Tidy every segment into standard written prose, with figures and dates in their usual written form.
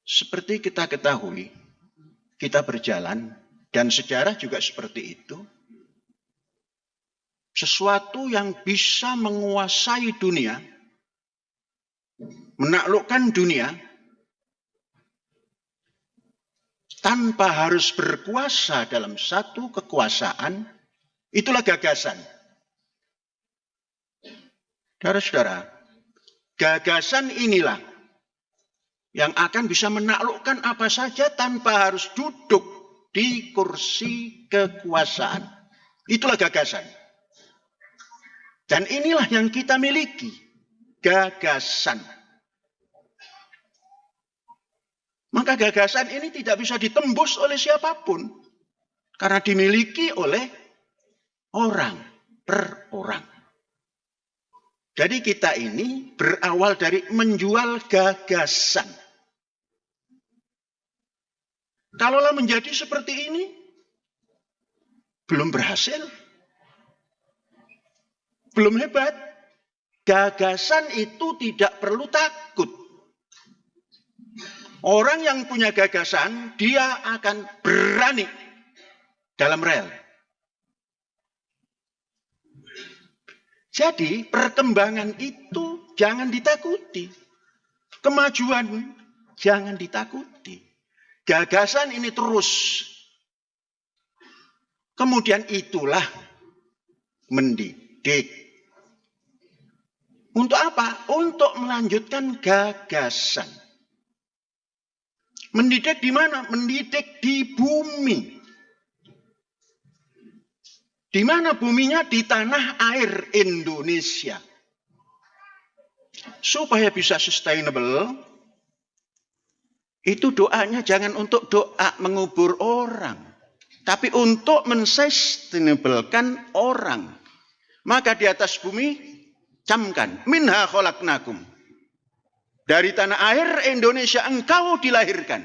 Seperti kita ketahui, kita berjalan, dan sejarah juga seperti itu. Sesuatu yang bisa menguasai dunia, menaklukkan dunia, tanpa harus berkuasa dalam satu kekuasaan, itulah gagasan. Saudara-saudara, gagasan inilah yang akan bisa menaklukkan apa saja tanpa harus duduk di kursi kekuasaan. Itulah gagasan. Dan inilah yang kita miliki, gagasan. Maka gagasan ini tidak bisa ditembus oleh siapapun. Karena dimiliki oleh orang per orang. Jadi kita ini berawal dari menjual gagasan. Kalaulah menjadi seperti ini, belum berhasil. Belum hebat. Gagasan itu tidak perlu takut. Orang yang punya gagasan, dia akan berani dalam rel. Jadi perkembangan itu jangan ditakuti. Kemajuan jangan ditakuti. Gagasan ini terus. Kemudian itulah mendidik. Untuk apa? Untuk melanjutkan gagasan. Mendidik di mana? Mendidik di bumi. Di mana buminya? Di tanah air Indonesia. Supaya bisa sustainable, itu doanya jangan untuk doa mengubur orang, tapi untuk mensustainablekan orang. Maka di atas bumi, camkan, minha khalaqnakum. Dari tanah air Indonesia engkau dilahirkan.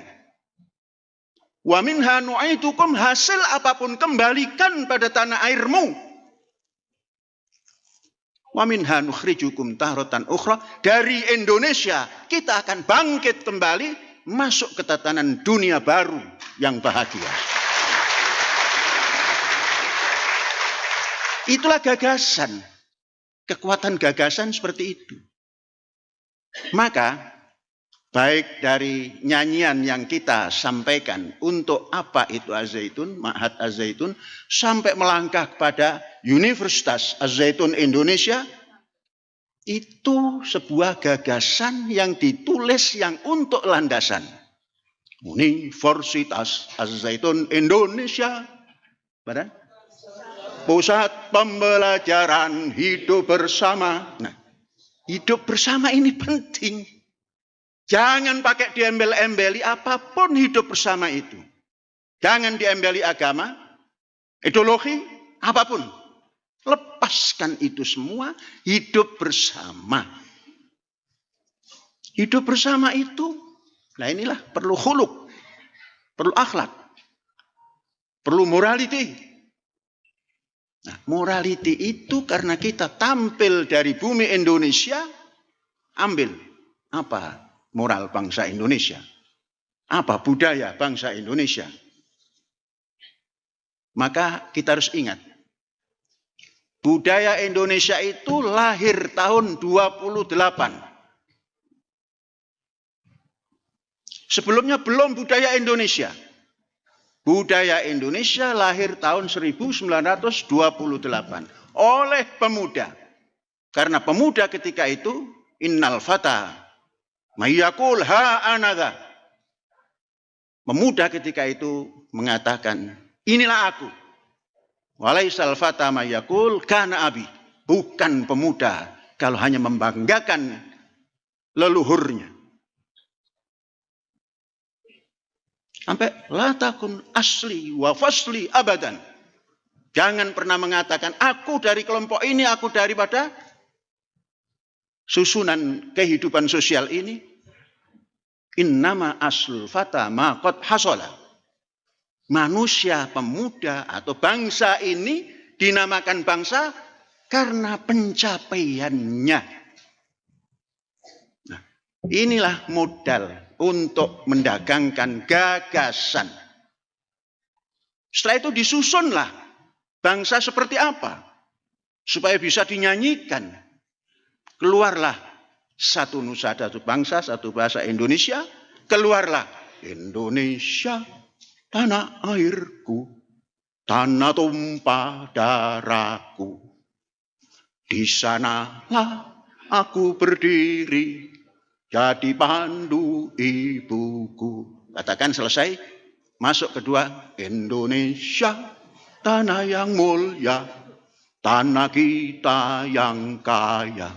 Wa minha nu'aidukum, hasil apapun kembalikan pada tanah airmu. Wa minha nukhrijukum tahratan ukhra, dari Indonesia kita akan bangkit kembali, masuk ke tatanan dunia baru yang bahagia. Itulah gagasan. Kekuatan gagasan seperti itu. Maka, baik dari nyanyian yang kita sampaikan untuk apa itu Az-Zaitun, Ma'had Az-Zaitun, sampai melangkah kepada Universitas Az-Zaitun Indonesia, itu sebuah gagasan yang ditulis yang untuk landasan. Universitas Az-Zaitun Indonesia. Badan? Pusat pembelajaran hidup bersama. Nah, hidup bersama ini penting. Jangan pakai diembel-embeli apapun hidup bersama itu. Jangan diembeli agama, ideologi, apapun. Lepaskan itu semua, hidup bersama. Hidup bersama itu, nah inilah perlu khuluq, perlu akhlak, perlu morality. Nah, morality itu karena kita tampil dari bumi Indonesia, ambil apa moral bangsa Indonesia, apa budaya bangsa Indonesia. Maka kita harus ingat, budaya Indonesia itu lahir tahun 28. Sebelumnya belum budaya Indonesia. Budaya Indonesia lahir tahun 1928 oleh pemuda. Karena pemuda ketika itu, innal fata mayyakul ha anadha. Pemuda ketika itu mengatakan, inilah aku. Walaisal fata mayyakul kana abi. Bukan pemuda kalau hanya membanggakan leluhurnya. Sampai la takun asli wa fasli abadan. Jangan pernah mengatakan aku dari kelompok ini, aku daripada susunan kehidupan sosial ini. Innama aslul fata ma qad hasala. Manusia, pemuda atau bangsa ini dinamakan bangsa karena pencapaiannya. Nah, Inilah modal untuk mendagangkan gagasan. Setelah itu disusunlah bangsa seperti apa supaya bisa dinyanyikan. Keluarlah satu nusa, satu bangsa, satu bahasa Indonesia. Keluarlah Indonesia, tanah airku, tanah tumpah darahku. Di sanalah aku berdiri, jadi pandu ibuku. Katakan selesai. Masuk kedua, Indonesia, tanah yang mulia, tanah kita yang kaya.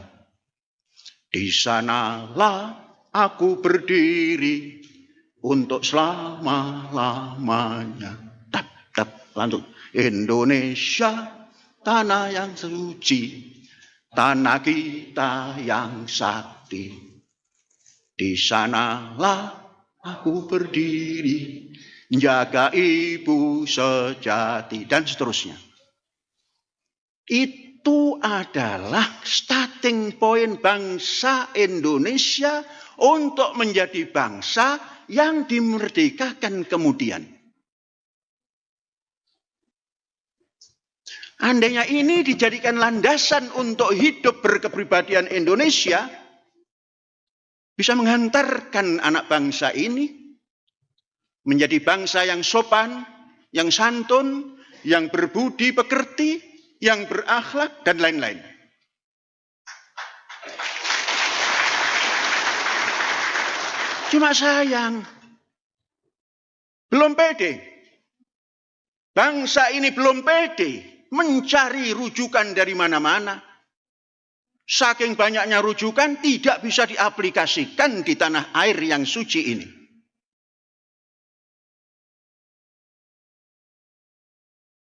Di sanalah aku berdiri untuk selama-lamanya. Tap, tap, lanjut. Indonesia, tanah yang suci, tanah kita yang sakti. Di sanalah aku berdiri, jaga ibu sejati, dan seterusnya. Itu adalah starting point bangsa Indonesia untuk menjadi bangsa yang dimerdekakan kemudian. Andainya ini dijadikan landasan untuk hidup berkepribadian Indonesia, bisa menghantarkan anak bangsa ini menjadi bangsa yang sopan, yang santun, yang berbudi pekerti, yang berakhlak, dan lain-lain. Cuma sayang, belum pede. Bangsa ini belum pede mencari rujukan dari mana-mana. Saking banyaknya rujukan tidak bisa diaplikasikan di tanah air yang suci ini.